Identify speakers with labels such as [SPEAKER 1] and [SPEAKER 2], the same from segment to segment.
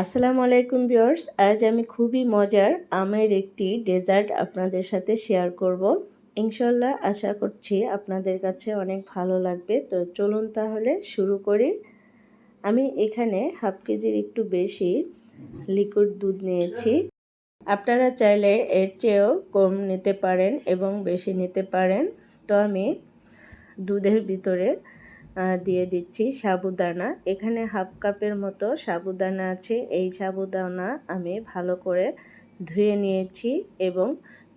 [SPEAKER 1] আসসালামু আলাইকুম ভিউয়ার্স, আজ আমি খুবই মজার আমের একটি ডেজার্ট আপনাদের সাথে শেয়ার করব। ইনশাল্লাহ আশা করছি আপনাদের কাছে অনেক ভালো লাগবে। তো চলুন তাহলে শুরু করি। আমি এখানে হাফ কেজির একটু বেশি লিকুইড দুধ নিয়েছি। আপনারা চাইলে এর চেয়েও কম নিতে পারেন এবং বেশি নিতে পারেন। তো আমি দুধের ভিতরে দিয়ে দিচ্ছি সাবুদানা। এখানে হাফ কাপের মতো সাবুদানা আছে। এই সাবুদানা আমি ভালো করে ধুয়ে নিয়েছি এবং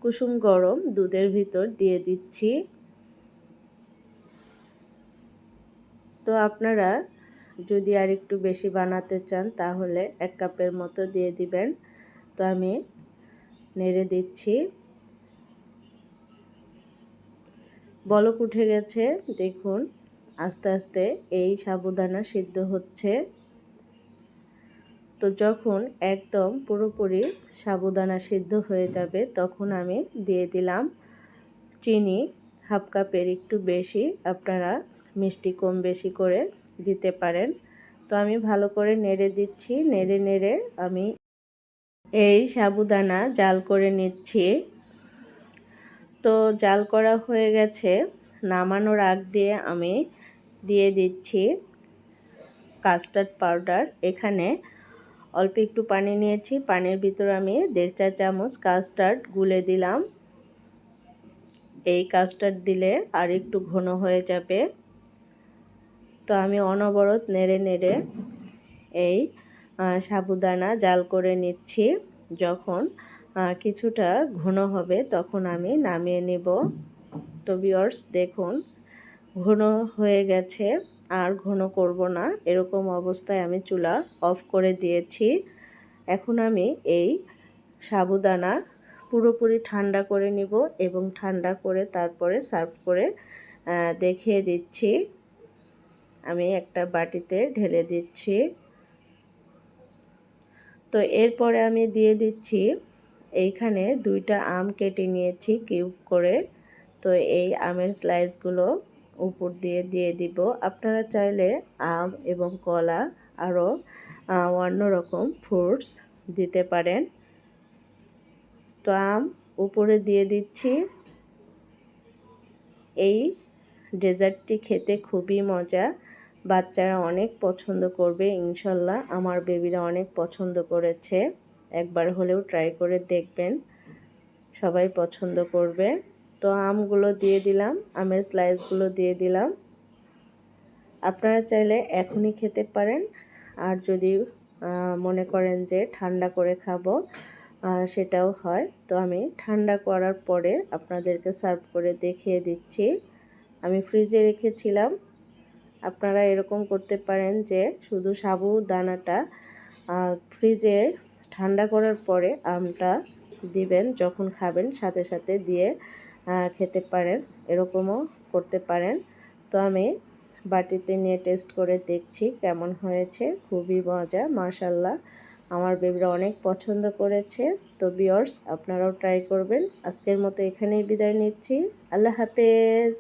[SPEAKER 1] কুসুম গরম দুধের ভিতর দিয়ে দিচ্ছি। তো আপনারা যদি আর একটু বেশি বানাতে চান তাহলে 1 কাপের মতো দিয়ে দিবেন। তো আমি নেড়ে দিচ্ছি। বলক উঠে গেছে, দেখুন আস্তে আস্তে এই সাবুদানা সিদ্ধ হচ্ছে। তো যখন একদম পুরোপুরি সাবুদানা সিদ্ধ হয়ে যাবে তখন আমি দিয়ে দিলাম চিনি হাফ কাপের একটু বেশি। আপনারা মিষ্টি কম বেশি করে দিতে পারেন। তো আমি ভালো করে নেড়ে দিচ্ছি। নেড়ে নেড়ে আমি এই সাবুদানা জাল করে নিচ্ছি। তো জাল করা হয়ে গেছে। নামানোর আগ দিয়ে আমি দিয়ে দিচ্ছি কাস্টার্ড পাউডার। এখানে অল্প একটু পানি নিয়েছি, পানির ভিতরে আমি 1.5 চা চামচ কাস্টার্ড গুলে দিলাম। এই কাস্টার্ড দিলে আর একটু ঘন হয়ে যাবে। তো আমি অনবরত নেড়ে নেড়ে এই সাবুদানা জাল করে নিচ্ছি। যখন কিছুটা ঘন হবে তখন আমি নামিয়ে নেব। তো ভিউয়ার্স দেখুন ঘন হয়ে গেছে, আর ঘন করব না। এরকম অবস্থায় আমি চুলা অফ করে দিয়েছি। এখন আমি এই সাবুদানা পুরোপুরি ঠান্ডা করে নিব এবং ঠান্ডা করে তারপরে সার্ভ করে দেখিয়ে দিচ্ছি। আমি একটা বাটিতে ঢেলে দিচ্ছি। তো এরপরে আমি দিয়ে দিচ্ছি এইখানে 2টা আম কেটে নিয়েছি কিউব করে। তো এই আমের স্লাইসগুলো উপর দিয়ে দিয়ে দিব। আপনারা চাইলে আম এবং কলা আরও অন্য রকম ফ্রুটস দিতে পারেন। তো আম উপরে দিয়ে দিচ্ছি। এই ডেজার্টটি খেতে খুবই মজা, বাচ্চারা অনেক পছন্দ করবে ইনশাল্লাহ। আমার বেবিরা অনেক পছন্দ করেছে। একবার হলেও ট্রাই করে দেখবেন, সবাই পছন্দ করবে। তো আমগুলো দিয়ে দিলাম, আমের স্লাইসগুলো দিয়ে দিলাম। আপনারা চাইলে এখনই খেতে পারেন, আর যদি মনে করেন যে ঠান্ডা করে খাবো সেটাও হয়। তো আমি ঠান্ডা করার পরে আপনাদেরকে সার্ভ করে দেখিয়ে দিচ্ছি। আমি ফ্রিজে রেখেছিলাম। আপনারা এরকম করতে পারেন যে শুধু সাবুদানাটা ফ্রিজে ঠান্ডা করার পরে আমটা দিবেন, যখন খাবেন সাথে সাথে দিয়ে খেতে পারেন। এরকমও করতে পারেন। তো আমি বাটিতে নিয়ে টেস্ট করে দেখছি কেমন হয়েছে। খুবই মজা, মাশাআল্লাহ। আমার বেবিরা অনেক পছন্দ করেছে। তো ভিউয়ার্স আপনারাও ট্রাই করবেন। আজকের মতো এখানেই বিদায় নিচ্ছি। আল্লাহ হাফেজ।